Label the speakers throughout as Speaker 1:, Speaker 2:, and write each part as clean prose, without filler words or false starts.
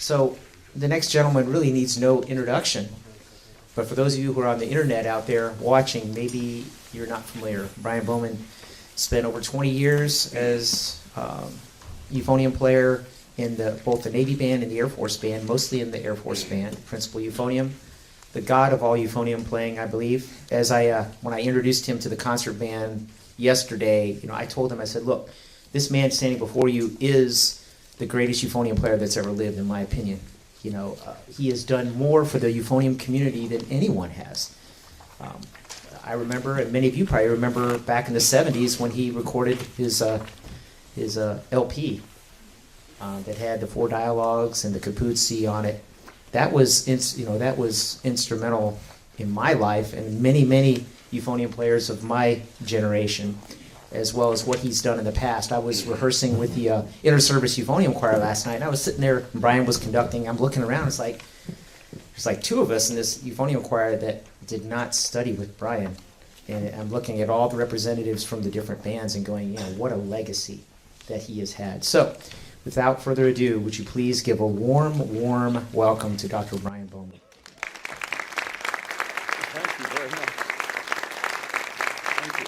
Speaker 1: So the next gentleman really needs no introduction. But for those of you who are on the internet out there watching, maybe you're not familiar. Brian Bowman spent over 20 years as euphonium player in both the Navy band and the Air Force band, mostly in the Air Force band, principal euphonium, the god of all euphonium playing, I believe. As when I introduced him to the concert band yesterday, I told him, I said, look, this man standing before you is the greatest euphonium player that's ever lived, in my opinion. He has done more for the euphonium community than anyone has. I remember, and many of you probably remember back in the 70s when he recorded his LP that had the 4 dialogues and the Capuzzi on it. That was instrumental in my life and many euphonium players of my generation, as well as what he's done in the past. I was rehearsing with the inter-service euphonium choir last night, and I was sitting there, and Brian was conducting. I'm looking around, there's like 2 of us in this euphonium choir that did not study with Brian. And I'm looking at all the representatives from the different bands and going, what a legacy that he has had. So, without further ado, would you please give a warm welcome to Dr. Brian Bowman.
Speaker 2: Thank you very much. Thank you.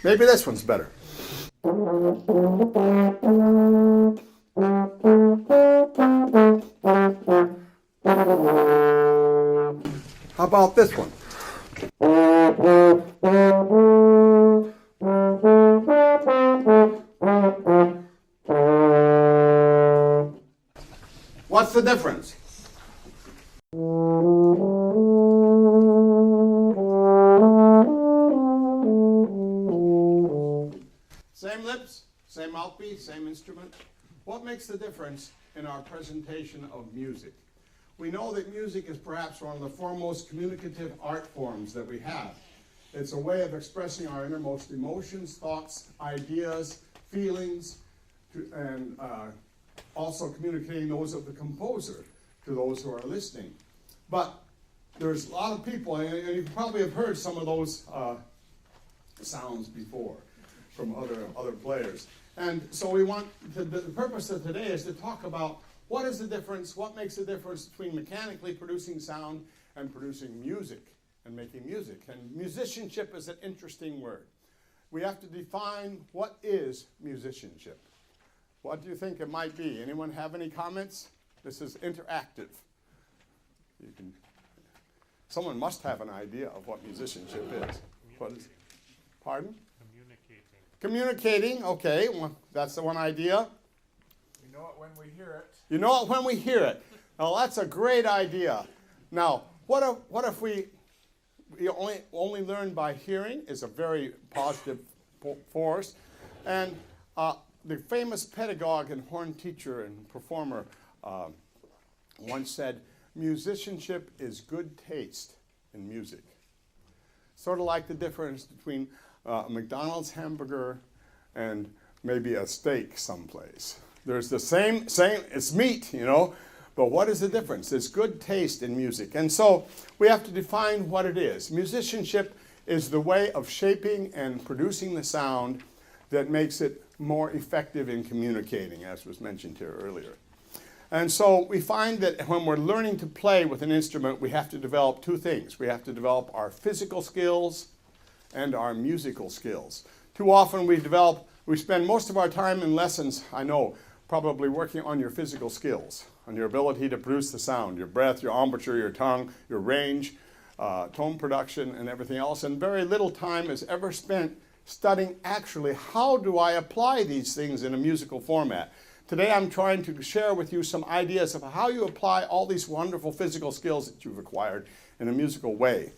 Speaker 2: Maybe this one's better. How about this one? What's the difference? Same lips, same mouthpiece, same instrument. What makes the difference in our presentation of music? We know that music is perhaps one of the foremost communicative art forms that we have. It's a way of expressing our innermost emotions, thoughts, ideas, feelings, and also communicating those of the composer to those who are listening. But there's a lot of people, and you probably have heard some of those sounds before from other players. And so we want the purpose of today is to talk about what is the difference, what makes the difference between mechanically producing sound and producing music and making music. And musicianship is an interesting word. We have to define what is musicianship. What do you think it might be? Anyone have any comments? This is interactive. Someone must have an idea of what musicianship is. What is? Pardon? Communicating, okay, well, that's the one idea.
Speaker 3: We know it when we hear it.
Speaker 2: You know it when we hear it. Now that's a great idea. Now, what if we only learn by hearing is a very positive force. And the famous pedagogue and horn teacher and performer once said, musicianship is good taste in music. Sort of like the difference between a McDonald's hamburger and maybe a steak someplace. There's the same, it's meat, you know, but what is the difference? It's good taste in music. And so we have to define what it is. Musicianship is the way of shaping and producing the sound that makes it more effective in communicating, as was mentioned here earlier. And so we find that when we're learning to play with an instrument, we have to develop two things. We have to develop our physical skills and our musical skills. Too often we spend most of our time in lessons, I know, probably working on your physical skills, on your ability to produce the sound, your breath, your embouchure, your tongue, your range, tone production, and everything else. And very little time is ever spent studying actually how do I apply these things in a musical format. Today I'm trying to share with you some ideas of how you apply all these wonderful physical skills that you've acquired in a musical way.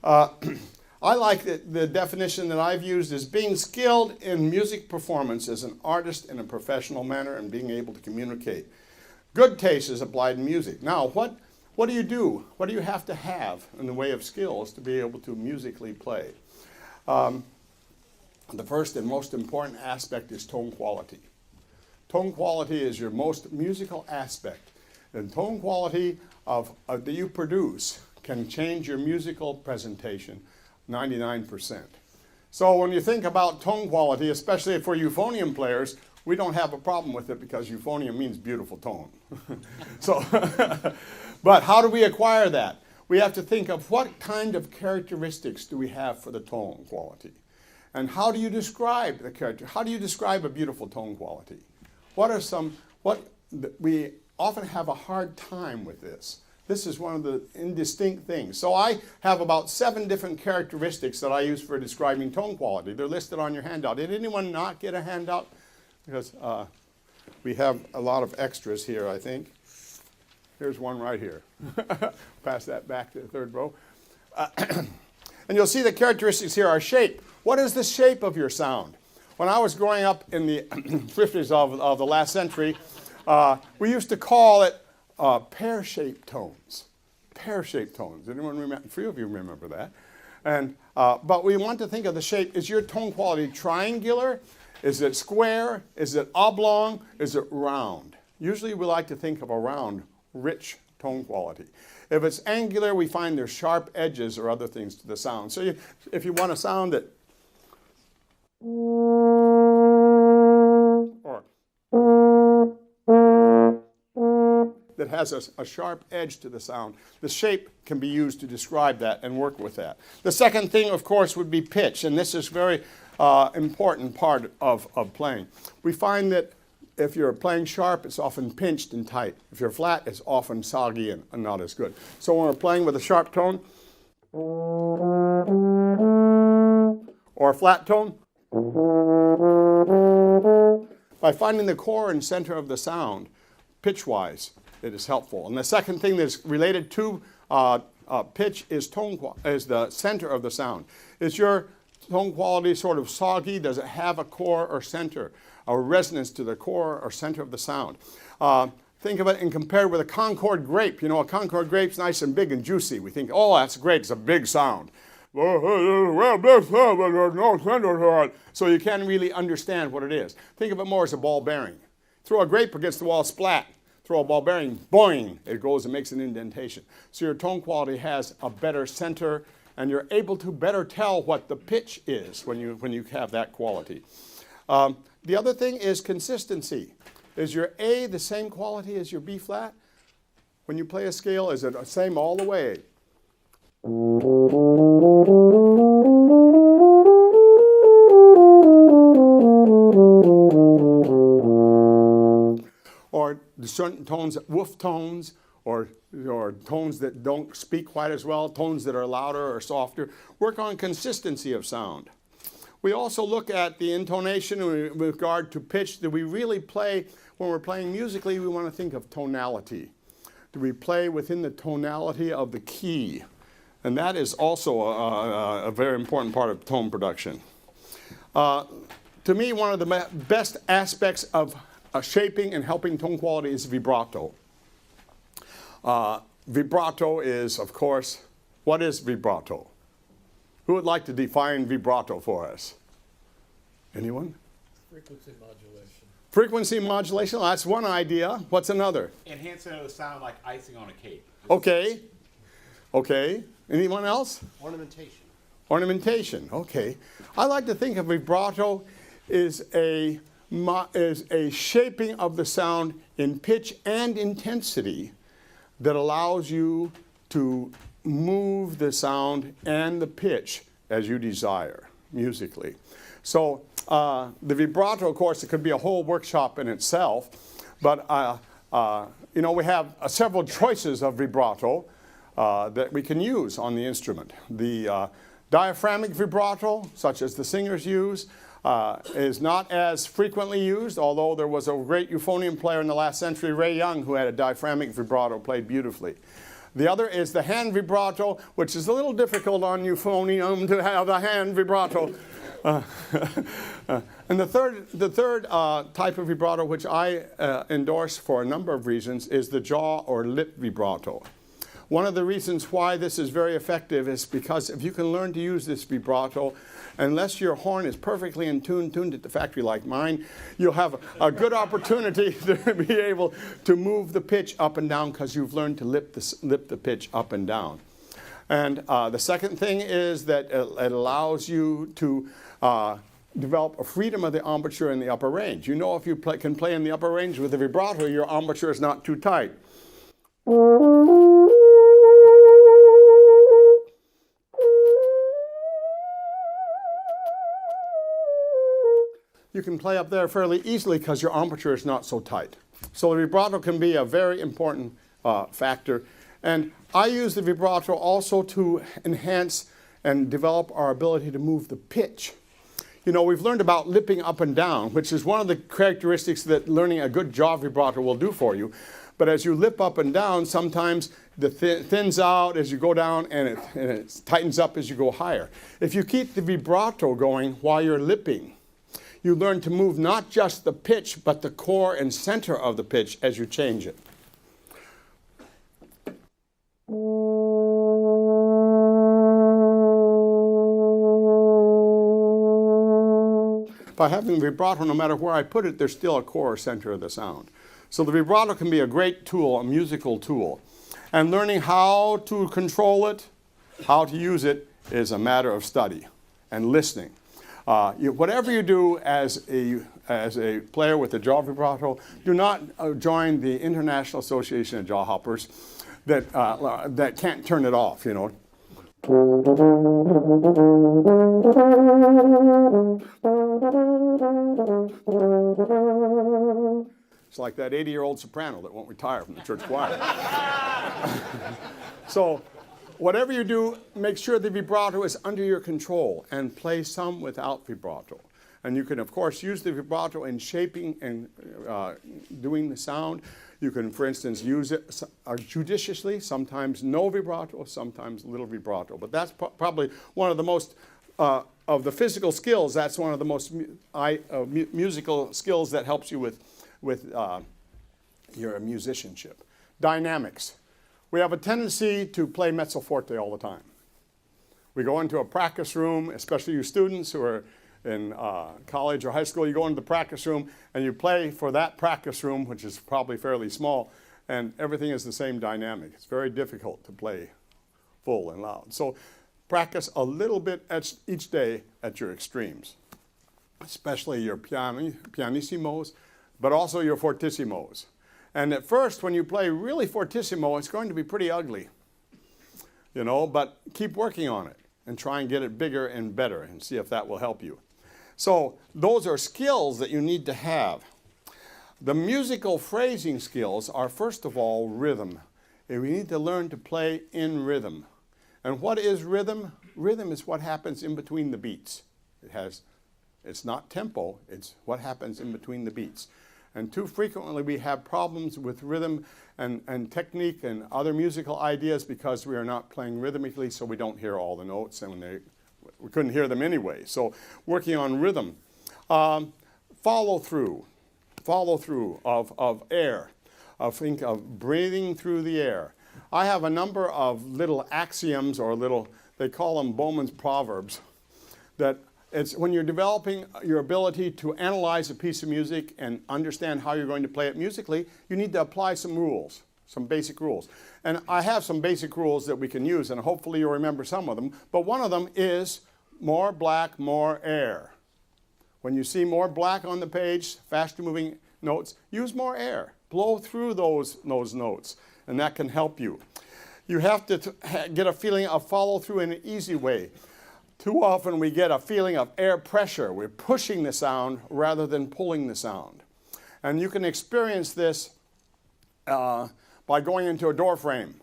Speaker 2: I like the definition that I've used as being skilled in music performance as an artist in a professional manner and being able to communicate. Good taste is applied in music. Now, what do you do? What do you have to have in the way of skills to be able to musically play? The first and most important aspect is tone quality. Tone quality is your most musical aspect. And tone quality that you produce can change your musical presentation 99%. So when you think about tone quality, especially for euphonium players, we don't have a problem with it because euphonium means beautiful tone. So, but how do we acquire that? We have to think of what kind of characteristics do we have for the tone quality? And how do you describe the character? How do you describe a beautiful tone quality? We often have a hard time with this. This is one of the indistinct things. So I have about 7 different characteristics that I use for describing tone quality. They're listed on your handout. Did anyone not get a handout? Because we have a lot of extras here, I think. Here's one right here. Pass that back to the 3rd row. And you'll see the characteristics here are shape. What is the shape of your sound? When I was growing up in the 50s of the last century, we used to call it pear-shaped tones. Pear-shaped tones. Anyone remember? A few of you remember that. And but we want to think of the shape. Is your tone quality triangular? Is it square? Is it oblong? Is it round? Usually we like to think of a round, rich tone quality. If it's angular, we find there's sharp edges or other things to the sound. So if you want a sound that that has a sharp edge to the sound, the shape can be used to describe that and work with that. The second thing, of course, would be pitch, and this is very important part of playing. We find that if you're playing sharp, it's often pinched and tight. If you're flat, it's often soggy and not as good. So when we're playing with a sharp tone or a flat tone, by finding the core and center of the sound, pitch-wise, it is helpful. And the second thing that's related to pitch is the center of the sound. Is your tone quality sort of soggy? Does it have a core or center, a resonance to the core or center of the sound? Think of it and compare it with a Concord grape. You know, a Concord grape's nice and big and juicy. We think, oh, that's great, it's a big sound. Well, big sound, but there's no center to it. So you can't really understand what it is. Think of it more as a ball bearing. Throw a grape against the wall, splat. Throw a ball bearing, boing, it goes and makes an indentation. So your tone quality has a better center, and you're able to better tell what the pitch is when you have that quality. The other thing is consistency. Is your A the same quality as your B flat? When you play a scale, is it the same all the way? Or certain tones, woof tones, or tones that don't speak quite as well, tones that are louder or softer. Work on consistency of sound. We also look at the intonation with regard to pitch. Do we really play, when we're playing musically, we want to think of tonality. do we play within the tonality of the key? And that is also a very important part of tone production. To me, one of the best aspects of shaping and helping tone quality is vibrato. Vibrato is, of course, what is vibrato? Who would like to define vibrato for us? Anyone?
Speaker 3: Frequency modulation.
Speaker 2: Frequency modulation, that's one idea. What's another?
Speaker 4: Enhancing of the sound like icing on a cake.
Speaker 2: Okay. Okay. Anyone else?
Speaker 3: Ornamentation.
Speaker 2: Ornamentation. Okay. I like to think of vibrato as a shaping of the sound in pitch and intensity that allows you to move the sound and the pitch as you desire musically. So the vibrato, of course, it could be a whole workshop in itself, but you know, we have several choices of vibrato that we can use on the instrument. The diaphragmic vibrato, such as the singers use, is not as frequently used, although there was a great euphonium player in the last century, Ray Young, who had a diaphragmic vibrato, played beautifully. The other is the hand vibrato, which is a little difficult on euphonium to have a hand vibrato. And the third type of vibrato, which I endorse for a number of reasons, is the jaw or lip vibrato. One of the reasons why this is very effective is because if you can learn to use this vibrato, unless your horn is perfectly in tune, tuned at the factory like mine, you'll have a good opportunity to be able to move the pitch up and down because you've learned to lip the pitch up and down. And the second thing is that it allows you to develop a freedom of the embouchure in the upper range. You know, if you can play in the upper range with the vibrato, your embouchure is not too tight. You can play up there fairly easily because your embouchure is not so tight. So the vibrato can be a very important factor. And I use the vibrato also to enhance and develop our ability to move the pitch. You know, we've learned about lipping up and down, which is one of the characteristics that learning a good jaw vibrato will do for you. But as you lip up and down, sometimes the thins out as you go down and it tightens up as you go higher. If you keep the vibrato going while you're lipping, you learn to move not just the pitch, but the core and center of the pitch as you change it. By having vibrato, no matter where I put it, there's still a core or center of the sound. So the vibrato can be a great tool, a musical tool. And learning how to control it, how to use it, is a matter of study and listening. Whatever you do as a player with the jaw vibrato, do not join the International Association of Jaw Hoppers that can't turn it off, you know. It's like that 80-year-old soprano that won't retire from the church choir. So whatever you do, make sure the vibrato is under your control and play some without vibrato. And you can, of course, use the vibrato in shaping and doing the sound. You can, for instance, use it judiciously, sometimes no vibrato, sometimes little vibrato. But that's probably one of the most, of the physical skills, that's one of the most musical skills that helps you with your musicianship. Dynamics. We have a tendency to play mezzo forte all the time. We go into a practice room, especially you students who are in college or high school, you go into the practice room and you play for that practice room, which is probably fairly small, and everything is the same dynamic. It's very difficult to play full and loud. So practice a little bit each day at your extremes, especially your pianissimos, but also your fortissimos. And at first, when you play really fortissimo, it's going to be pretty ugly, you know, but keep working on it and try and get it bigger and better and see if that will help you. So those are skills that you need to have. The musical phrasing skills are, first of all, rhythm. And we need to learn to play in rhythm. And what is rhythm? Rhythm is what happens in between the beats. It's not tempo, it's what happens in between the beats. And too frequently we have problems with rhythm and technique and other musical ideas because we are not playing rhythmically, so we don't hear all the notes, and we couldn't hear them anyway. So working on rhythm. Follow through of air, think of breathing through the air. I have a number of little axioms or they call them Bowman's proverbs, that it's when you're developing your ability to analyze a piece of music and understand how you're going to play it musically, you need to apply some rules, some basic rules. And I have some basic rules that we can use, and hopefully you'll remember some of them. But one of them is more black, more air. When you see more black on the page, faster moving notes, use more air. Blow through those notes, and that can help you. You have to get a feeling of follow through in an easy way. Too often we get a feeling of air pressure. We're pushing the sound rather than pulling the sound. And you can experience this by going into a door frame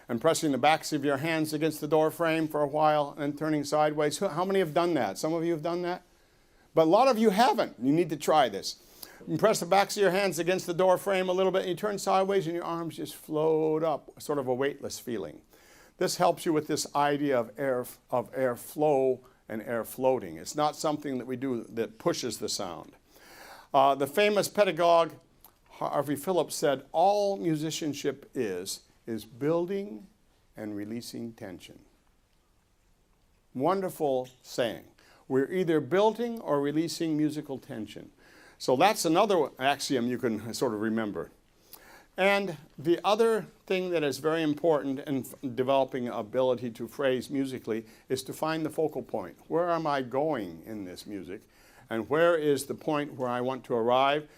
Speaker 2: and pressing the backs of your hands against the door frame for a while and turning sideways. How many have done that? Some of you have done that? But a lot of you haven't. You need to try this. You press the backs of your hands against the door frame a little bit, and you turn sideways, and your arms just float up, sort of a weightless feeling. This helps you with this idea of air flow and air floating. It's not something that we do that pushes the sound. The famous pedagogue Harvey Phillips said, all musicianship is building and releasing tension. Wonderful saying. We're either building or releasing musical tension. So that's another axiom you can sort of remember. And the other thing that is very important in developing ability to phrase musically is to find the focal point. Where am I going in this music? And where is the point where I want to arrive?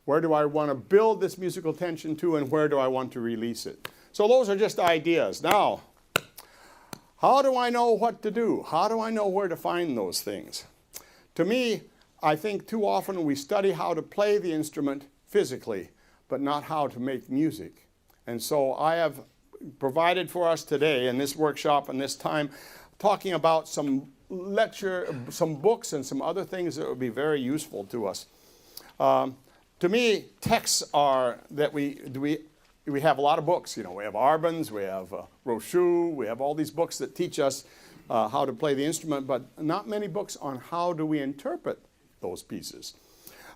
Speaker 2: Where do I want to build this musical tension to, and where do I want to release it? So those are just ideas. Now, how do I know what to do? How do I know where to find those things? To me, I think too often we study how to play the instrument physically, but not how to make music. And so I have provided for us today in this workshop and this time talking about some books and some other things that would be very useful to us. To me, texts are that we have a lot of books. You know, we have Arbon's, we have Rochu, we have all these books that teach us how to play the instrument, but not many books on how do we interpret those pieces.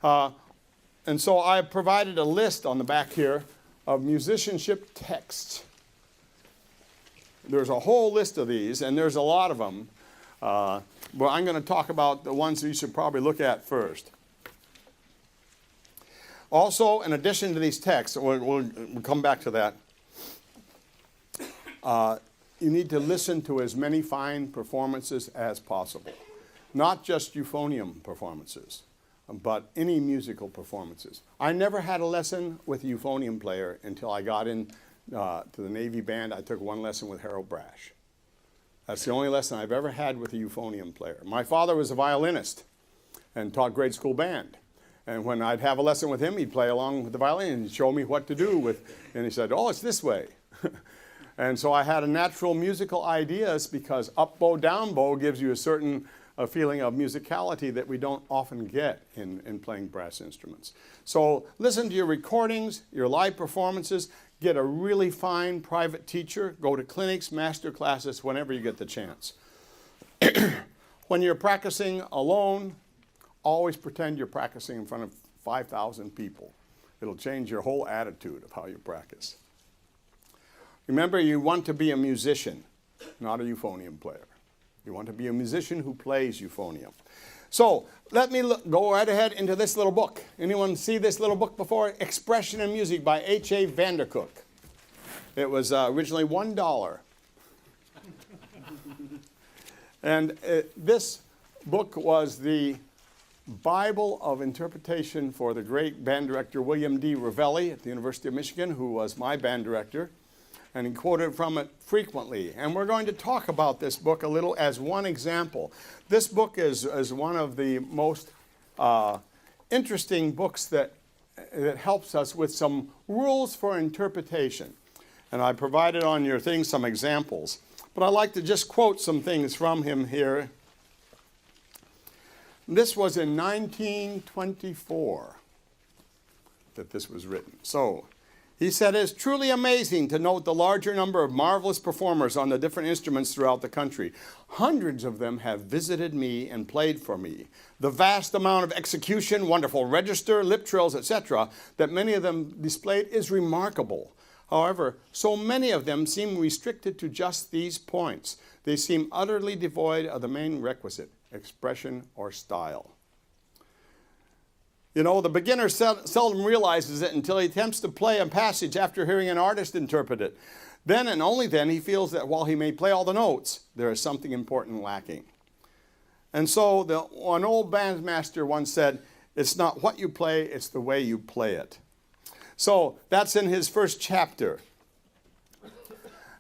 Speaker 2: And so I provided a list on the back here of musicianship texts. There's a whole list of these, and there's a lot of them. But I'm going to talk about the ones that you should probably look at first. Also, in addition to these texts, we'll come back to that, you need to listen to as many fine performances as possible. Not just euphonium performances, but any musical performances. I never had a lesson with a euphonium player until I got in to the Navy band. I took one lesson with Harold Brash. That's the only lesson I've ever had with a euphonium player. My father was a violinist and taught grade school band. And when I'd have a lesson with him, he'd play along with the violin and show me what to do and he said, oh, it's this way. And so I had a natural musical ideas because up bow, down bow gives you a certain feeling of musicality that we don't often get in playing brass instruments. So listen to your recordings, your live performances, get a really fine private teacher, go to clinics, master classes, whenever you get the chance. When you're practicing alone, always pretend you're practicing in front of 5,000 people. It'll change your whole attitude of how you practice. Remember, you want to be a musician, not a euphonium player. You want to be a musician who plays euphonium. So let me go right ahead into this little book. Anyone see this little book before? Expression in Music by H.A. Vandercook. It was originally $1. And this book was the Bible of interpretation for the great band director William D. Ravelli at the University of Michigan, who was my band director. And he quoted from it frequently. And we're going to talk about this book a little as one example. This book is one of the most interesting books that helps us with some rules for interpretation. And I provided on your thing some examples. But I'd like to just quote some things from him here. This was in 1924 that this was written. So He said, "It's truly amazing to note the larger number of marvelous performers on the different instruments throughout the country. Hundreds of them have visited me and played for me. The vast amount of execution, wonderful register, lip trills, etc., that many of them displayed is remarkable. However, so many of them seem restricted to just these points. They seem utterly devoid of the main requisite, expression or style." You know, the beginner seldom realizes it until he attempts to play a passage after hearing an artist interpret it. Then and only then he feels that while he may play all the notes, there is something important lacking. And so an old bandmaster once said, "It's not what you play, it's the way you play it." So that's in his first chapter.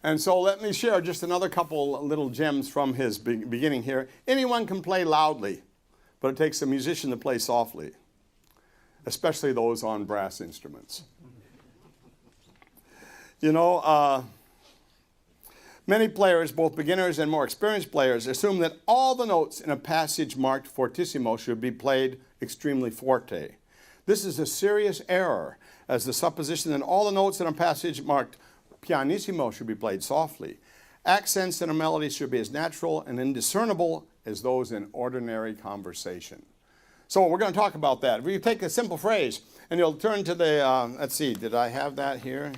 Speaker 2: And so let me share just another couple little gems from his beginning here. Anyone can play loudly, but it takes a musician to play softly, especially those on brass instruments. You know, many players, both beginners and more experienced players, assume that all the notes in a passage marked fortissimo should be played extremely forte. This is a serious error, as the supposition that all the notes in a passage marked pianissimo should be played softly. Accents in a melody should be as natural and indiscernible as those in ordinary conversation. So we're going to talk about that. If you take a simple phrase and you'll turn to the, let's see, did I have that here?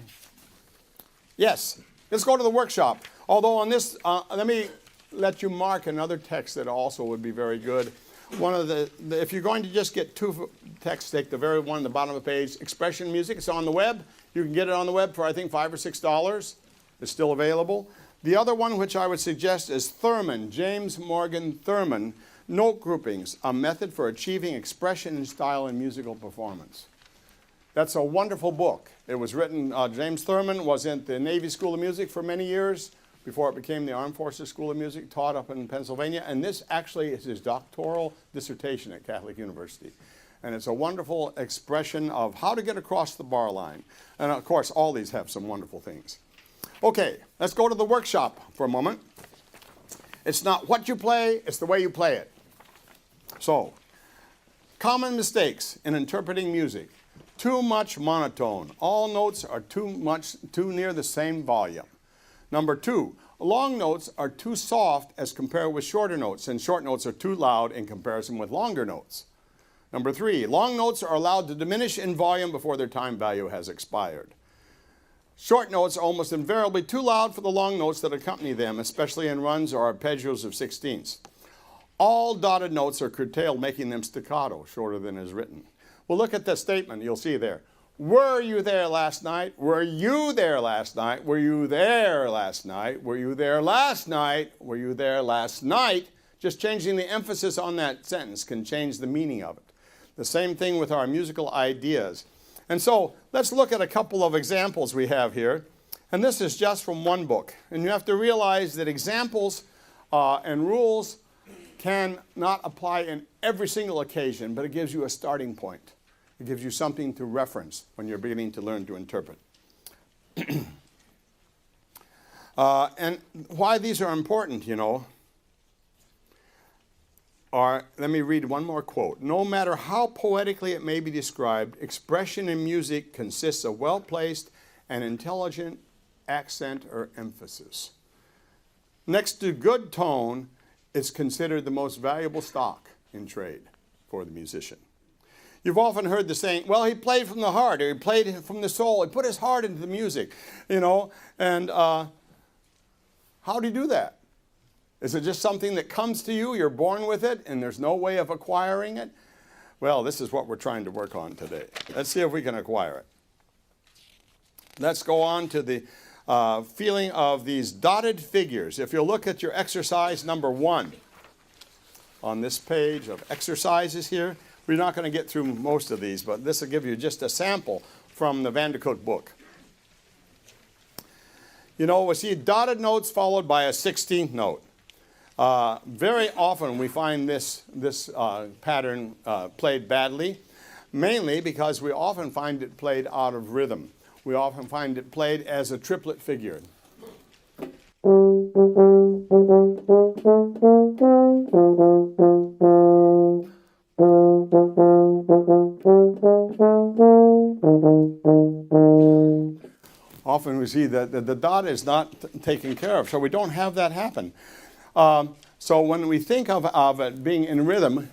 Speaker 2: Yes, let's go to the workshop. Although on this, let me let you mark another text that also would be very good. One of if you're going to just get two texts, take the very one at the bottom of the page, expression music. It's on the web. You can get it on the web for, I think, $5 or $6. It's still available. The other one, which I would suggest, is Thurman, James Morgan Thurman, Note Groupings, a method for achieving expression and style in musical performance. That's a wonderful book. It was written, James Thurman was in the Navy School of Music for many years before it became the Armed Forces School of Music, taught up in Pennsylvania. And this actually is his doctoral dissertation at Catholic University. And it's a wonderful expression of how to get across the bar line. And of course, all these have some wonderful things. Okay, let's go to the workshop for a moment. It's not what you play, it's the way you play it. So, common mistakes in interpreting music. Too much monotone. All notes are too near the same volume. Number 2, long notes are too soft as compared with shorter notes, and short notes are too loud in comparison with longer notes. Number 3, long notes are allowed to diminish in volume before their time value has expired. Short notes are almost invariably too loud for the long notes that accompany them, especially in runs or arpeggios of sixteenths. All dotted notes are curtailed, making them staccato, shorter than is written. Well, look at the statement. You'll see there. Were you there last night? Were you there last night? Were you there last night? Were you there last night? Were you there last night? Just changing the emphasis on that sentence can change the meaning of it. The same thing with our musical ideas. And so let's look at a couple of examples we have here. And this is just from one book. And you have to realize that examples and rules can not apply in every single occasion, but it gives you a starting point. It gives you something to reference when you're beginning to learn to interpret. And why these are important, you know, are, let me read one more quote. No matter how poetically it may be described, expression in music consists of well-placed and intelligent accent or emphasis. Next to good tone, it's considered the most valuable stock in trade for the musician. You've often heard the saying, well, he played from the heart, or he played from the soul, he put his heart into the music, you know, and how do you do that? Is it just something that comes to you, you're born with it, and there's no way of acquiring it? Well, this is what we're trying to work on today. Let's see if we can acquire it. Let's go on to the feeling of these dotted figures. If you'll look at your exercise number 1 on this page of exercises here, we're not going to get through most of these, but this will give you just a sample from the Van der Kook book. You know, we see dotted notes followed by a 16th note. Very often we find this pattern played badly, mainly because we often find it played out of rhythm. We often find it played as a triplet figure. often we see that the dot is not taken care of, so we don't have that happen. So when we think of it being in rhythm,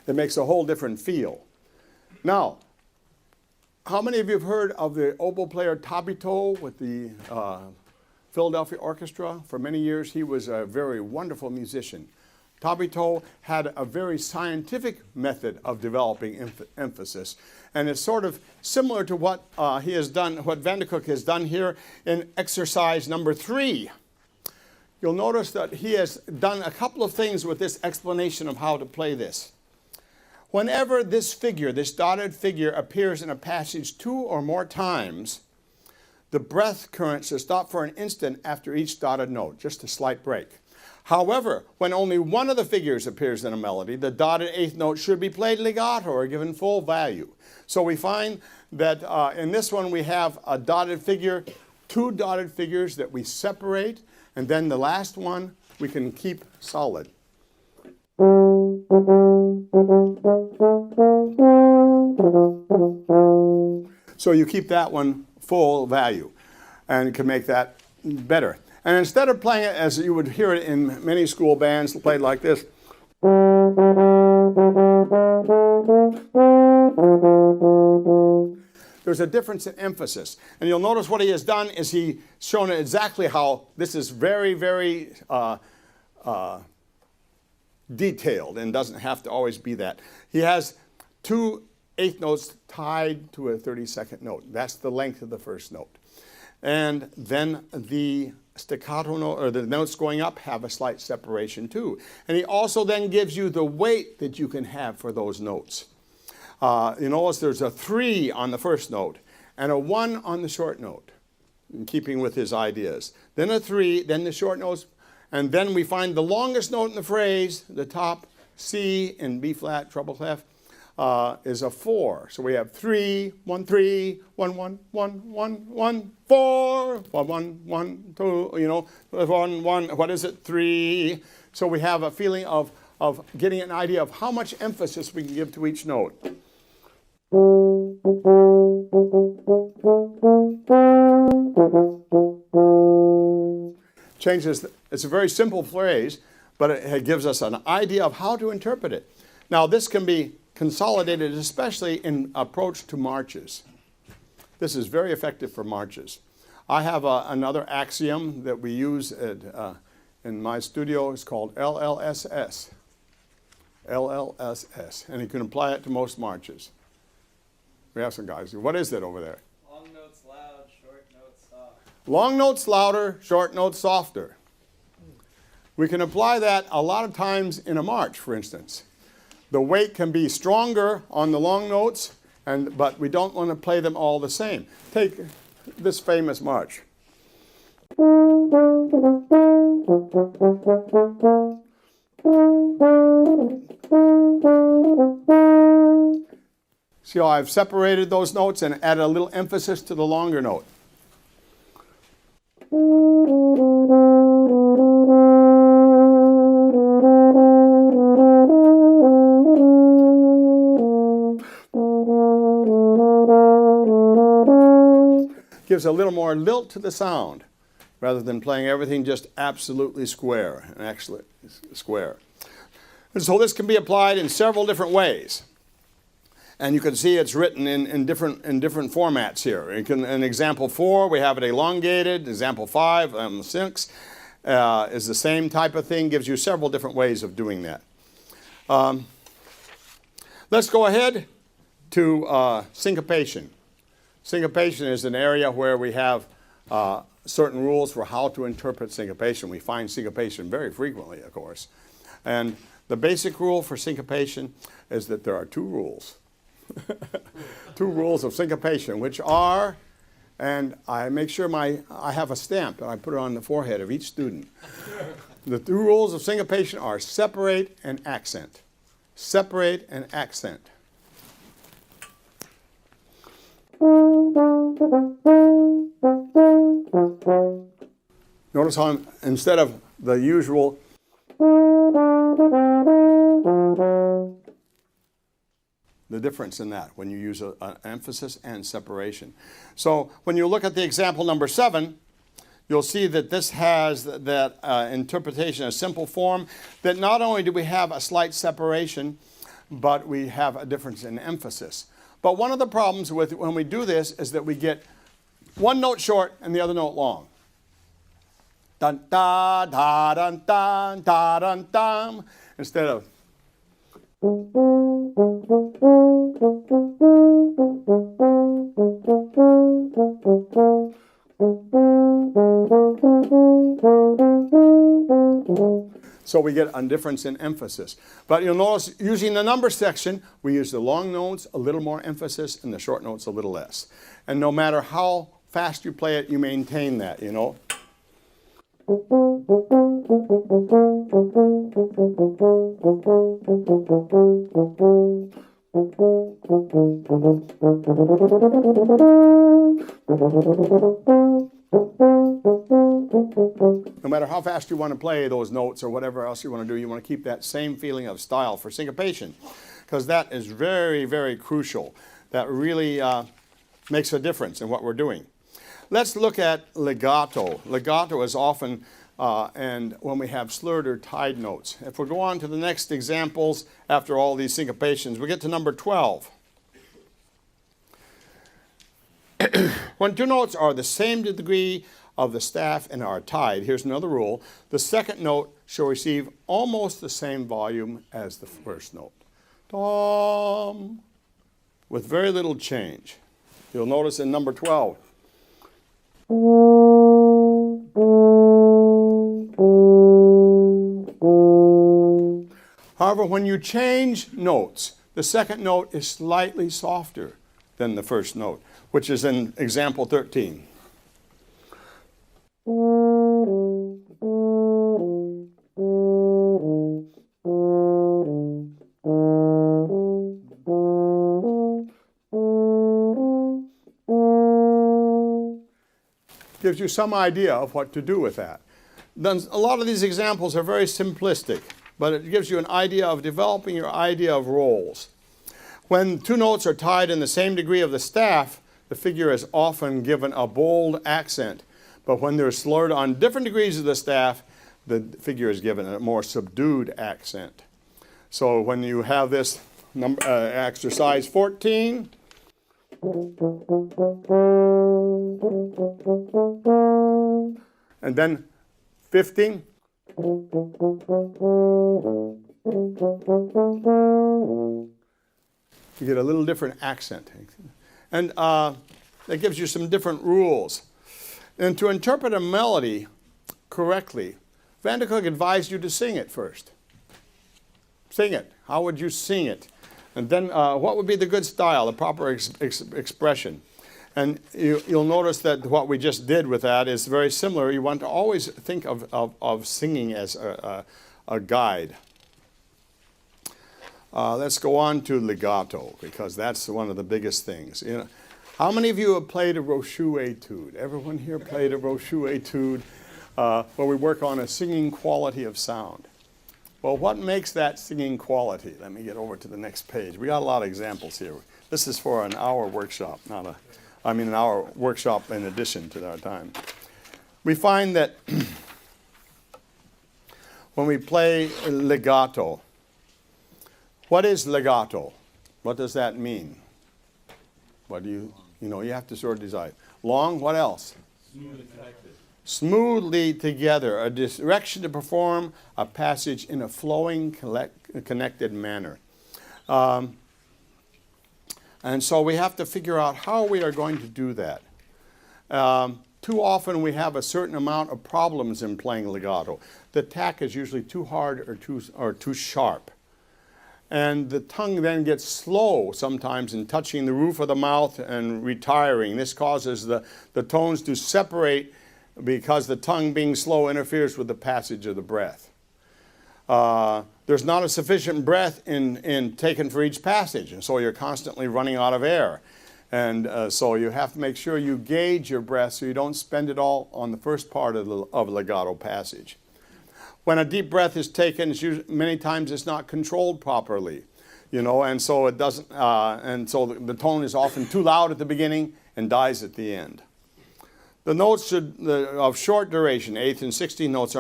Speaker 2: it makes a whole different feel. Now, how many of you have heard of the oboe player Tabito with the Philadelphia Orchestra? For many years, he was a very wonderful musician. Tabito had a very scientific method of developing emphasis, and it's sort of similar to what he has done, what Van de Kock has done here in exercise number 3. You'll notice that he has done a couple of things with this explanation of how to play this. Whenever this figure, this dotted figure, appears in a passage 2 or more times, the breath current should stop for an instant after each dotted note, just a slight break. However, when only one of the figures appears in a melody, the dotted 8th note should be played legato or given full value. So we find that in this one we have a dotted figure, 2 dotted figures that we separate, and then the last one we can keep solid. So you keep that one full value, and you can make that better. And instead of playing it as you would hear it in many school bands, played like this, there's a difference in emphasis. And you'll notice what he has done is he's shown exactly how this is very, very detailed and doesn't have to always be that. He has 2 8th notes tied to a 32nd note. That's the length of the first note. And then the staccato note, or the notes going up, have a slight separation too. And he also then gives you the weight that you can have for those notes. You notice there's a 3 on the first note and a 1 on the short note, in keeping with his ideas. Then a 3, then the short notes, and then we find the longest note in the phrase, the top C in B flat treble clef, is a 4. So we have 3, 1, 3, 1, 1, 1, 1, 1, 4, 1, 1, 1, 2, 1, 1, what is it, 3. So we have a feeling of getting an idea of how much emphasis we can give to each note. Changes, it's a very simple phrase, but it gives us an idea of how to interpret it. Now this can be consolidated, especially in approach to marches. This is very effective for marches. I have another axiom that we use in my studio. It's called LLSS. LLSS. And you can apply it to most marches. We have some guys. What is it over there?
Speaker 5: Long notes loud, short notes soft.
Speaker 2: Long notes louder, short notes softer. We can apply that a lot of times in a march, for instance. The weight can be stronger on the long notes, but we don't want to play them all the same. Take this famous march. See how I've separated those notes and added a little emphasis to the longer note. Gives a little more lilt to the sound rather than playing everything just absolutely square and actually square. And so this can be applied in several different ways. And you can see it's written in different formats here. In example 4, we have it elongated. Example 5, 6 is the same type of thing. Gives you several different ways of doing that. Let's go ahead to syncopation. Syncopation is an area where we have certain rules for how to interpret syncopation. We find syncopation very frequently, of course. And the basic rule for syncopation is that there are 2 rules. 2 rules of syncopation, which are, and I make sure I have a stamp and I put it on the forehead of each student. The 2 rules of syncopation are separate and accent. Separate and accent. Notice how instead of the usual the difference in that when you use an emphasis and separation. So when you look at the example number 7, you'll see that this has that interpretation, a simple form, that not only do we have a slight separation, but we have a difference in emphasis. But one of the problems with when we do this is that we get one note short and the other note long. Dun da da dun dun da dun dun, instead of so we get a difference in emphasis. But you'll notice using the number section, we use the long notes, a little more emphasis, and the short notes a little less. And no matter how fast you play it, you maintain that, you know. No matter how fast you want to play those notes or whatever else you want to do, you want to keep that same feeling of style for syncopation, because that is very, very crucial. That really makes a difference in what we're doing. Let's look at legato. Legato is often, and when we have slurred or tied notes. If we go on to the next examples after all these syncopations, we get to number 12. When two notes are the same degree of the staff and are tied, here's another rule. The second note shall receive almost the same volume as the first note. Tom, with very little change. You'll notice in number 12. However, when you change notes, the second note is slightly softer than the first note, which is in example 13. Gives you some idea of what to do with that. Then a lot of these examples are very simplistic, but it gives you an idea of developing your idea of roles. When two notes are tied in the same degree of the staff, the figure is often given a bold accent. But when they're slurred on different degrees of the staff, the figure is given a more subdued accent. So when you have this exercise 14, and then 15, you get a little different accent. And that gives you some different rules. And to interpret a melody correctly, Van de Kock advised you to sing it first. Sing it. How would you sing it? And then what would be the good style, the proper expression? And you'll notice that what we just did with that is very similar. You want to always think of singing as a guide. Let's go on to legato, because that's one of the biggest things. You know, how many of you have played a Rochou etude? Everyone here played a Rochou etude where we work on a singing quality of sound. Well, what makes that singing quality? Let me get over to the next page. We got a lot of examples here. This is for an hour workshop, an hour workshop in addition to our time. We find that when we play legato, what is legato? What does that mean? What do you have to sort of decide. Long, what else?
Speaker 4: Smoothly connected.
Speaker 2: Smoothly together, a direction to perform a passage in a flowing, connected manner. And so we have to figure out how we are going to do that. Too often we have a certain amount of problems in playing legato. The tack is usually too hard or too sharp. And the tongue then gets slow sometimes in touching the roof of the mouth and retiring. This causes the tones to separate because the tongue being slow interferes with the passage of the breath. There's not a sufficient breath in taken for each passage, and so you're constantly running out of air. And so you have to make sure you gauge your breath so you don't spend it all on the first part of a legato passage. When a deep breath is taken, many times it's not controlled properly, and so it doesn't, and so the tone is often too loud at the beginning and dies at the end. The notes of short duration, 8th and 16th notes,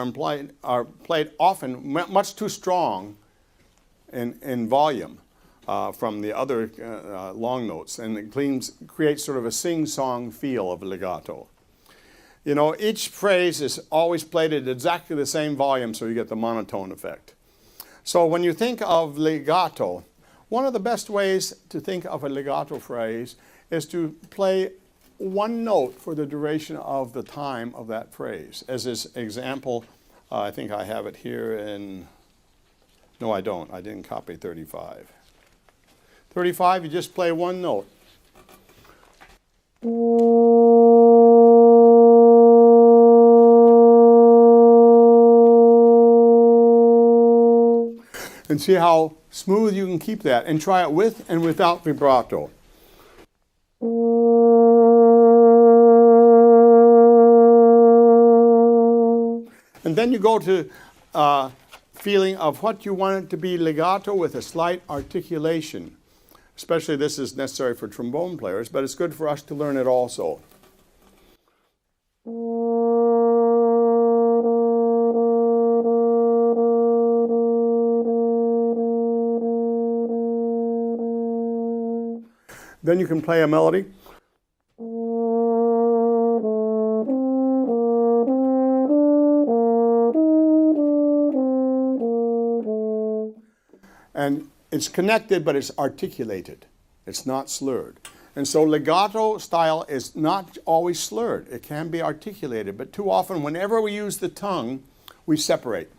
Speaker 2: are played often much too strong in volume from the other long notes, and it creates sort of a sing-song feel of legato. Each phrase is always played at exactly the same volume, so you get the monotone effect. So when you think of legato, one of the best ways to think of a legato phrase is to play one note for the duration of the time of that phrase. As this example, I think I have it here in, no I don't, I didn't copy 35. 35, you just play one note. And see how smooth you can keep that, and try it with and without vibrato. And then you go to feeling of what you want it to be legato with a slight articulation. Especially this is necessary for trombone players, but it's good for us to learn it also. Then you can play a melody. And it's connected, but it's articulated. It's not slurred. And so legato style is not always slurred. It can be articulated, but too often, whenever we use the tongue, we separate.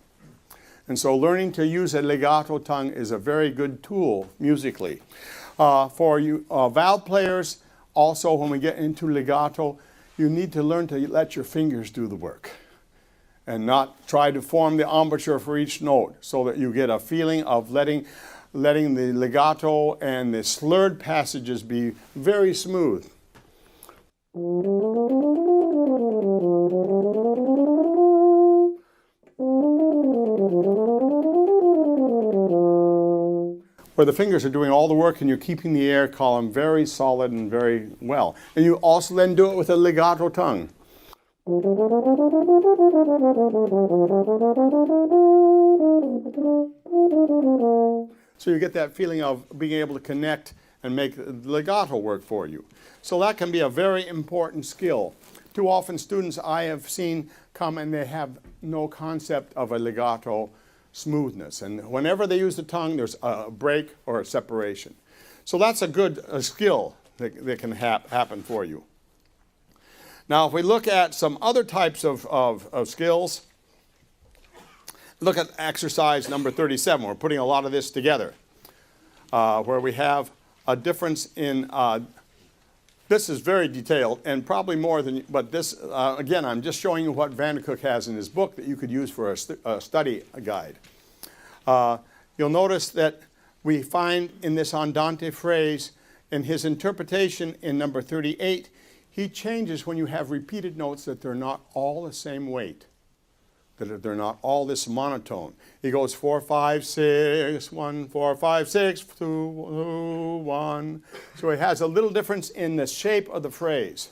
Speaker 2: And so learning to use a legato tongue is a very good tool musically. For you valve players, also when we get into legato, you need to learn to let your fingers do the work and not try to form the embouchure for each note, so that you get a feeling of letting the legato and the slurred passages be very smooth. Where the fingers are doing all the work and you're keeping the air column very solid and very well. And you also then do it with a legato tongue. So you get that feeling of being able to connect and make the legato work for you. So that can be a very important skill. Too often students I have seen come and they have no concept of a legato smoothness. And whenever they use the tongue, there's a break or a separation. So that's a good skill that can happen for you. Now, if we look at some other types of skills, look at exercise number 37. We're putting a lot of this together, where we have a difference in, this is very detailed and probably more than, but this, again, I'm just showing you what Vandercook has in his book that you could use for a study guide. You'll notice that we find in this andante phrase, in his interpretation in number 38, he changes when you have repeated notes that they're not all the same weight, that they're not all this monotone. He goes 4, 5, 6, 1, 4, 5, 6, 2, 1. So he has a little difference in the shape of the phrase.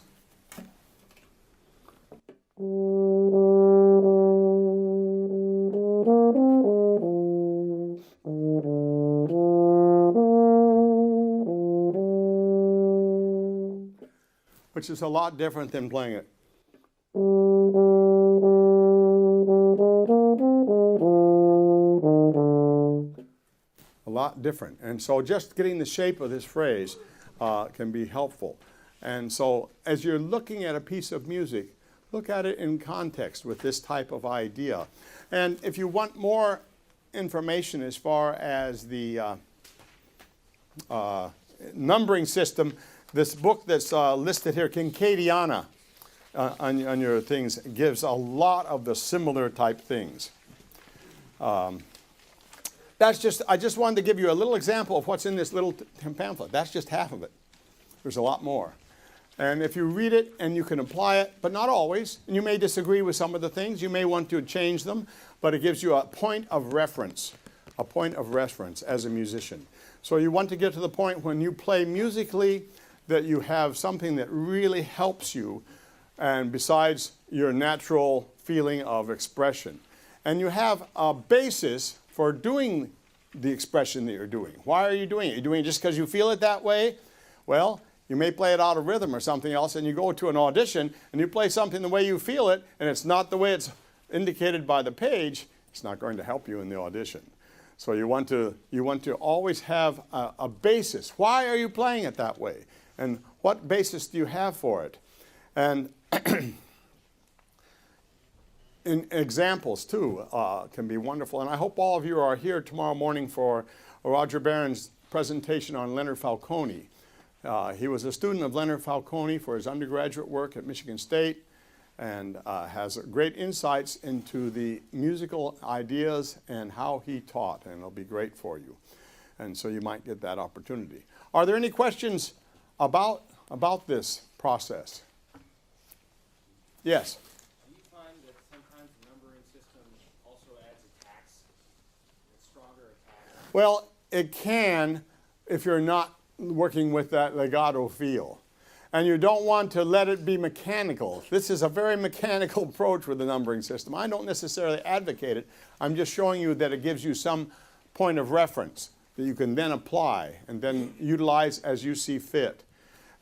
Speaker 2: Which is a lot different than playing it. A lot different. And so just getting the shape of this phrase can be helpful. And so as you're looking at a piece of music, look at it in context with this type of idea. And if you want more information as far as the numbering system, this book that's listed here, Kincadiana, on your things, gives a lot of the similar type things. I just wanted to give you a little example of what's in this little pamphlet. That's just half of it. There's a lot more. And if you read it and you can apply it, but not always, and you may disagree with some of the things, you may want to change them, but it gives you a point of reference as a musician. So you want to get to the point when you play musically that you have something that really helps you, and besides your natural feeling of expression. And you have a basis for doing the expression that you're doing. Why are you doing it? You're doing it just because you feel it that way? Well, you may play it out of rhythm or something else, and you go to an audition and you play something the way you feel it, and it's not the way it's indicated by the page. It's not going to help you in the audition. So you want to always have a basis. Why are you playing it that way? And what basis do you have for it? And in examples, too, can be wonderful. And I hope all of you are here tomorrow morning for Roger Barron's presentation on Leonard Falcone. He was a student of Leonard Falcone for his undergraduate work at Michigan State, and has great insights into the musical ideas and how he taught, and it'll be great for you. And so you might get that opportunity. Are there any questions about this process? Yes?
Speaker 5: Do you find that sometimes the numbering system also adds a tax, a stronger attack?
Speaker 2: Well, it can if you're not working with that legato feel. And you don't want to let it be mechanical. This is a very mechanical approach with the numbering system. I don't necessarily advocate it. I'm just showing you that it gives you some point of reference that you can then apply and then utilize as you see fit.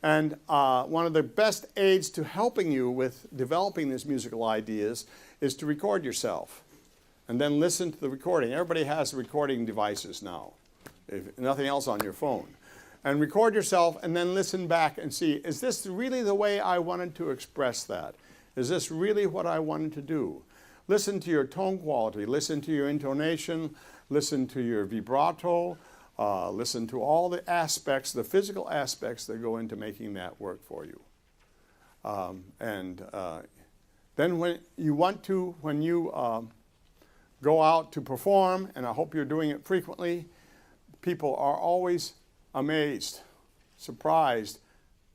Speaker 2: And one of the best aids to helping you with developing these musical ideas is to record yourself and then listen to the recording. Everybody has recording devices now, if nothing else on your phone. And record yourself and then listen back and see, is this really the way I wanted to express that? Is this really what I wanted to do? Listen to your tone quality, listen to your intonation, listen to your vibrato, listen to all the aspects, the physical aspects that go into making that work for you. Then when you go out to perform, and I hope you're doing it frequently, people are always amazed, surprised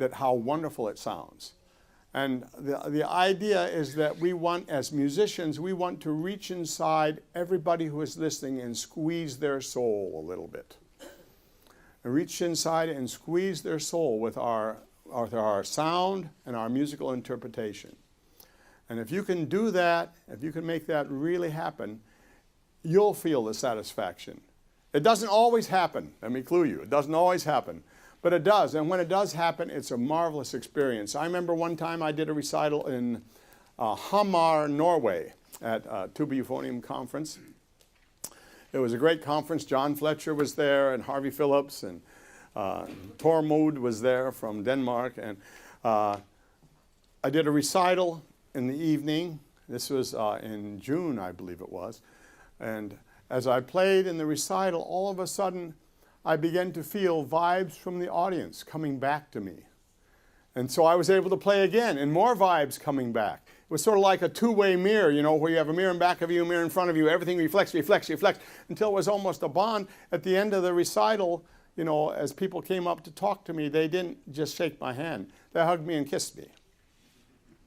Speaker 2: at how wonderful it sounds. And the idea is that we want, as musicians, we want to reach inside everybody who is listening and squeeze their soul a little bit. And reach inside and squeeze their soul with our sound and our musical interpretation. And if you can do that, if you can make that really happen, you'll feel the satisfaction. It doesn't always happen. Let me clue you. It doesn't always happen. But it does. And when it does happen, it's a marvelous experience. I remember one time I did a recital in Hamar, Norway at Tuba-Euphonium conference. It was a great conference. John Fletcher was there, and Harvey Phillips, and Tormod was there from Denmark. And I did a recital in the evening. This was in June, I believe it was. And as I played in the recital, all of a sudden, I began to feel vibes from the audience coming back to me. And so I was able to play again, and more vibes coming back. It was sort of like a two-way mirror, you know, where you have a mirror in back of you, a mirror in front of you. Everything reflects, reflects, reflects, until it was almost a bond. At the end of the recital, you know, as people came up to talk to me, they didn't just shake my hand. They hugged me and kissed me.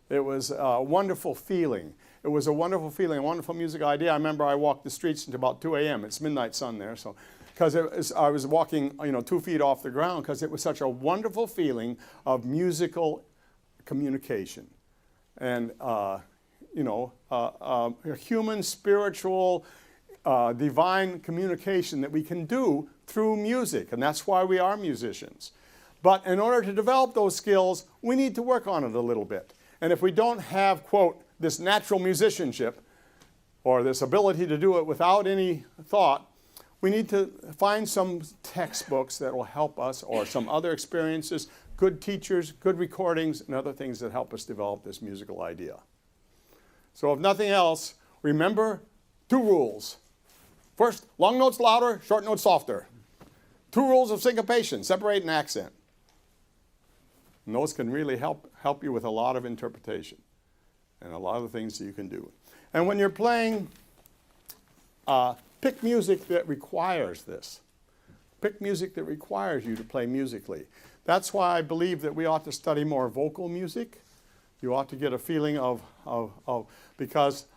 Speaker 2: It was a wonderful feeling. It was a wonderful feeling, a wonderful music idea. I remember I walked the streets until about 2 a.m. It's midnight sun there, so because I was walking, 2 feet off the ground, because it was such a wonderful feeling of musical communication, and a human, spiritual, divine communication that we can do through music, and that's why we are musicians. But in order to develop those skills, we need to work on it a little bit. And if we don't have, quote, this natural musicianship, or this ability to do it without any thought, we need to find some textbooks that will help us, or some other experiences, good teachers, good recordings, and other things that help us develop this musical idea. So if nothing else, remember 2 rules. First, long notes louder, short notes softer. 2 rules of syncopation, separate and accent. And those can really help you with a lot of interpretation and a lot of the things that you can do. And when you're playing, pick music that requires this. Pick music that requires you to play musically. That's why I believe that we ought to study more vocal music. You ought to get a feeling of because,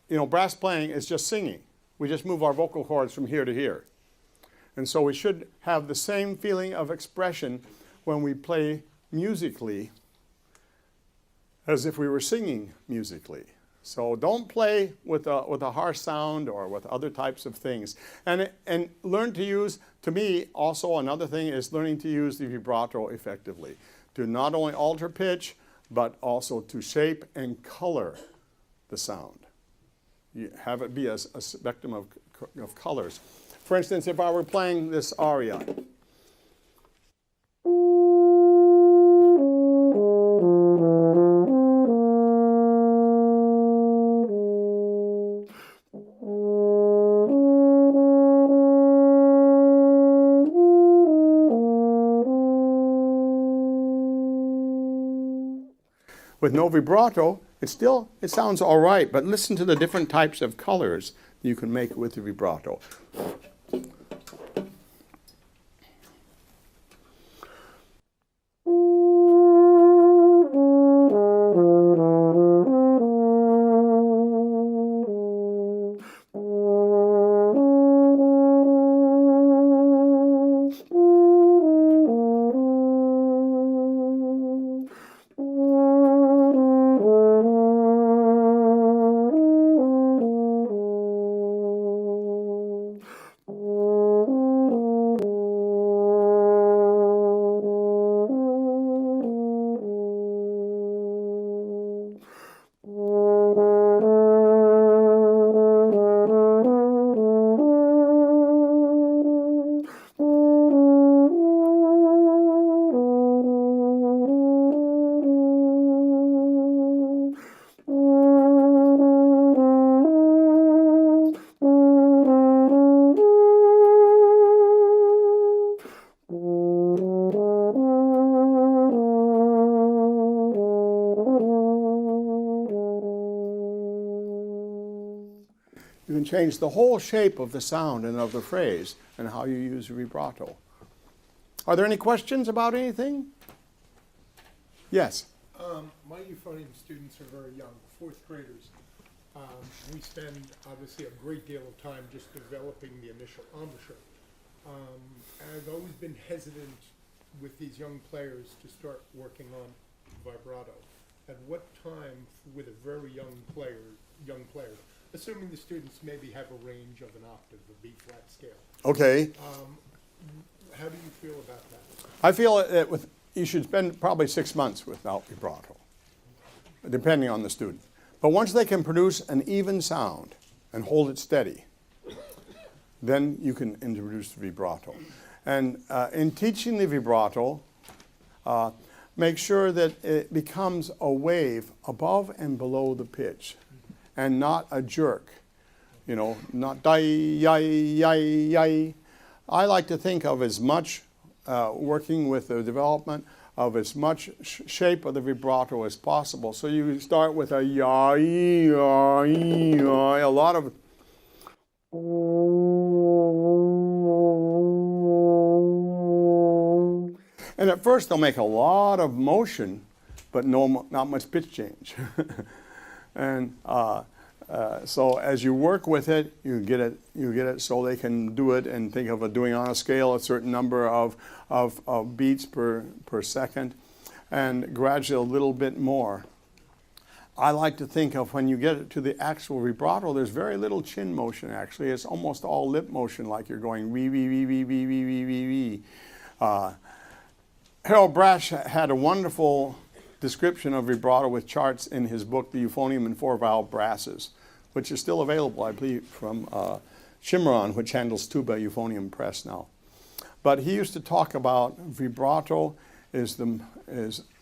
Speaker 2: you know, brass playing is just singing. We just move our vocal cords from here to here. And so we should have the same feeling of expression when we play musically as if we were singing musically. So don't play with a harsh sound or with other types of things. And learn to use, to me, also another thing is learning to use the vibrato effectively. To not only alter pitch, but also to shape and color the sound. You have it be a spectrum of colors. For instance, if I were playing this aria, with no vibrato, it sounds all right, but listen to the different types of colors you can make with the vibrato. You can change the whole shape of the sound and of the phrase and how you use vibrato. Are there any questions about anything? Yes.
Speaker 3: My euphonium students are very young, fourth graders. We spend obviously a great deal of time just developing the initial embouchure. I've always been hesitant with these young players to start working on vibrato. At what time, with a very young player, assuming the students maybe have a range of an octave, a B-flat scale,
Speaker 2: Okay.
Speaker 3: how do you feel about that?
Speaker 2: I feel that you should spend probably 6 months without vibrato, depending on the student. But once they can produce an even sound and hold it steady, then you can introduce the vibrato. And in teaching the vibrato, make sure that it becomes a wave above and below the pitch and not a jerk. You know, not die, yai, yai, yai. I like to think of as much working with the development of as much shape of the vibrato as possible. So you start with a yai, yai, yai, a lot of and at first they'll make a lot of motion, but not much pitch change. And so as you work with it, you get it so they can do it and think of it doing on a scale a certain number of beats per second, and gradually a little bit more. I like to think of when you get it to the actual vibrato, there's very little chin motion actually. It's almost all lip motion, like you're going wee, wee, wee, wee, wee, wee, wee, wee, wee. Harold Brash had a wonderful description of vibrato with charts in his book, The Euphonium and Four Valve Brasses, which is still available, I believe, from Shimmeron, which handles Tuba-Euphonium Press now. But he used to talk about vibrato is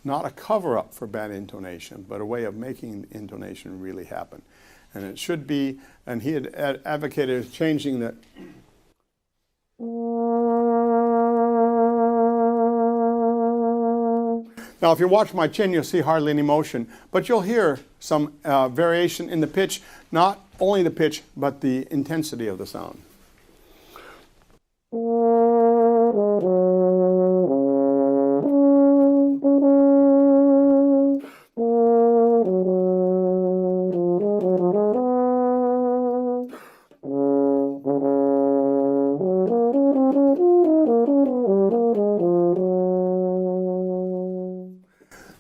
Speaker 2: not a cover-up for bad intonation, but a way of making intonation really happen. And it should be, and he had advocated changing that. Now, if you watch my chin, you'll see hardly any motion, but you'll hear some variation in the pitch, not only the pitch, but the intensity of the sound.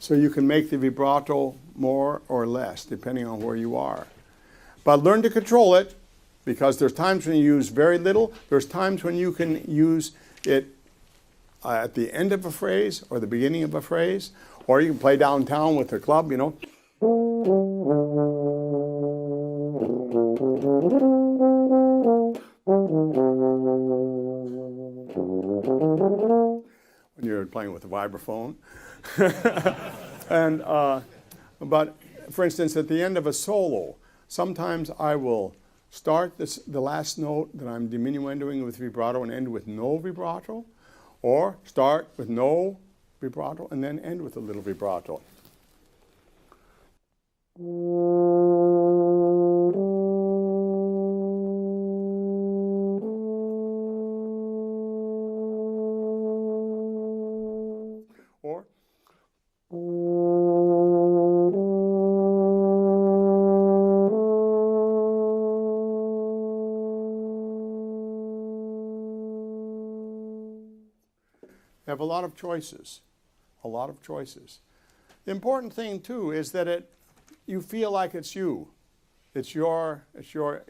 Speaker 2: So you can make the vibrato more or less depending on where you are. But learn to control it, because there's times when you use very little. There's times when you can use it at the end of a phrase or the beginning of a phrase, or you can play downtown with the club, you know. When you're playing with a vibraphone. But for instance, at the end of a solo, sometimes I will start the last note that I'm diminuendoing with vibrato and end with no vibrato, or start with no vibrato and then end with a little vibrato. Or have a lot of choices, a lot of choices. The important thing too is that you feel like it's you. It's your,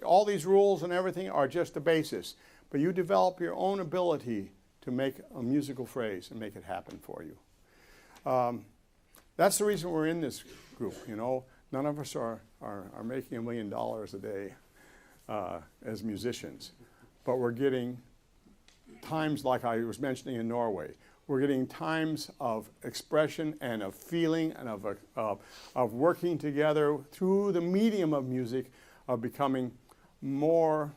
Speaker 2: all these rules and everything are just the basis, but you develop your own ability to make a musical phrase and make it happen for you. That's the reason we're in this group, you know. None of us are making $1 million a day as musicians, but we're getting times like I was mentioning in Norway. We're getting times of expression and of feeling and of working together through the medium of music, of becoming more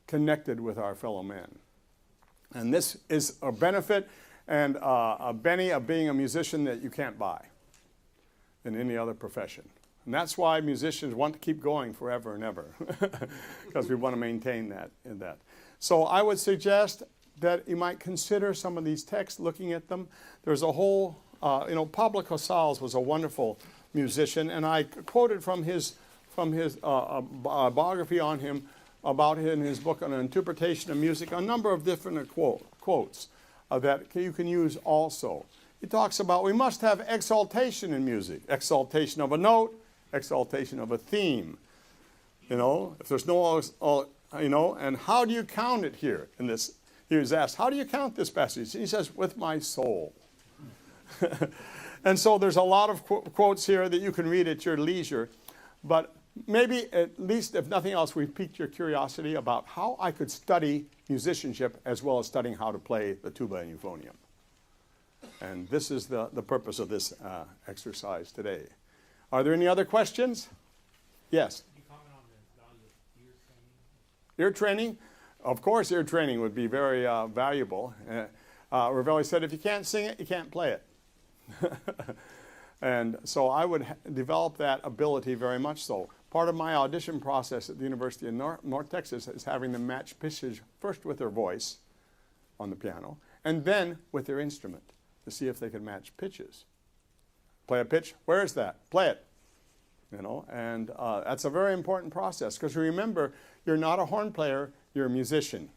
Speaker 2: connected with our fellow men. And this is a benefit and a benny of being a musician that you can't buy in any other profession. And that's why musicians want to keep going forever and ever, because we want to maintain that in that. So I would suggest that you might consider some of these texts, looking at them. There's a whole, Pablo Casals was a wonderful musician, and I quoted from his biography on him, about in his book on interpretation of music, a number of different quotes that you can use also. He talks about we must have exaltation in music, exaltation of a note, exaltation of a theme. You know, if there's no, and how do you count it here in this? He was asked, how do you count this passage? He says, with my soul. And so there's a lot of quotes here that you can read at your leisure, but maybe at least, if nothing else, we've piqued your curiosity about how I could study musicianship as well as studying how to play the tuba and euphonium. And this is the purpose of this exercise today. Are there any other questions? Yes?
Speaker 5: Could you comment on the value of ear training?
Speaker 2: Ear training? Of course, ear training would be very valuable. Ravelli said, if you can't sing it, you can't play it. And so I would develop that ability very much so. Part of my audition process at the University of North Texas is having them match pitches first with their voice on the piano and then with their instrument to see if they can match pitches. Play a pitch, where is that? Play it. You know, and that's a very important process, because remember, you're not a horn player, you're a musician.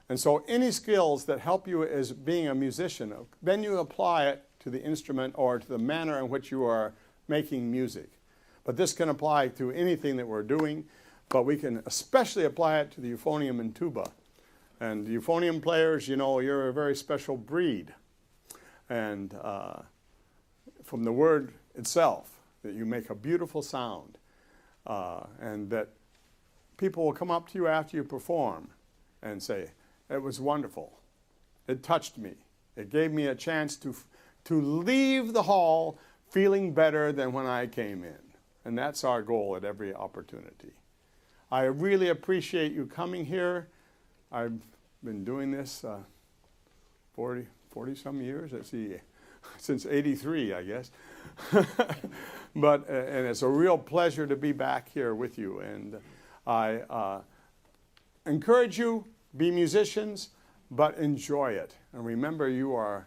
Speaker 2: And so any skills that help you as being a musician, then you apply it to the instrument or to the manner in which you are making music. But this can apply to anything that we're doing, but we can especially apply it to the euphonium and tuba. And the euphonium players, you know, you're a very special breed. And from the word itself, that you make a beautiful sound, and that people will come up to you after you perform and say, it was wonderful. It touched me. It gave me a chance to leave the hall feeling better than when I came in. And that's our goal at every opportunity. I really appreciate you coming here. I've been doing this 40 some years. Let's see, since '83, I guess. But and it's a real pleasure to be back here with you. And I encourage you, be musicians, but enjoy it. And remember, you are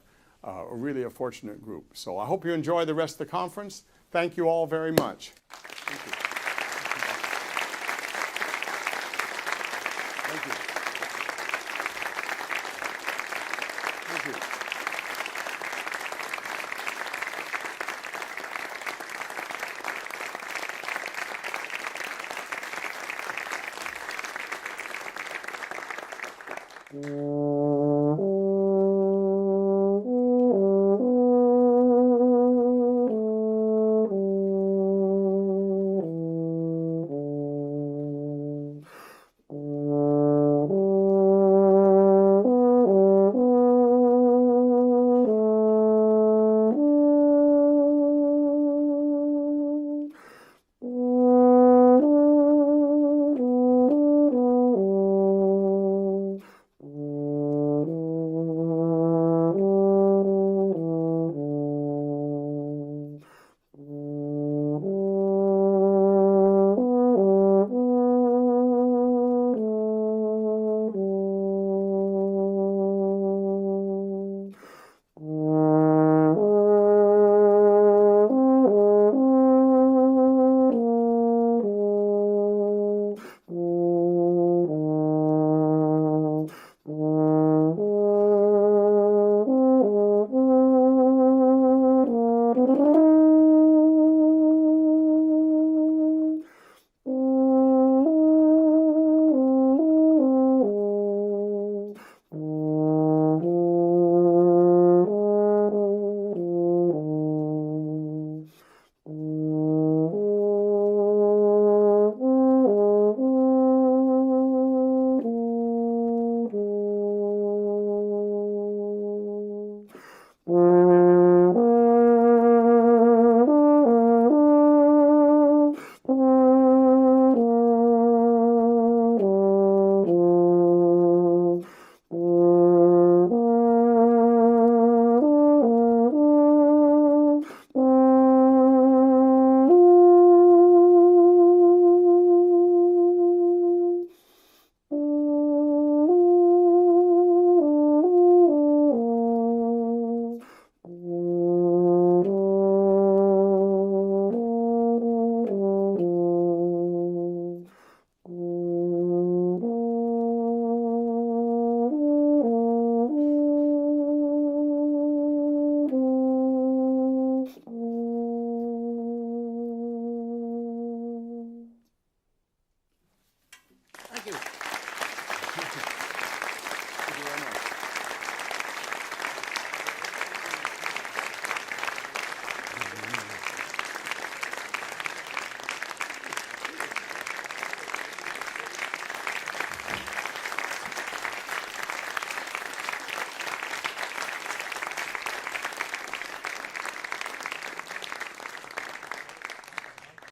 Speaker 2: really a fortunate group. So I hope you enjoy the rest of the conference. Thank you all very much. Thank you. Thank you. Thank you.
Speaker 1: Thank you.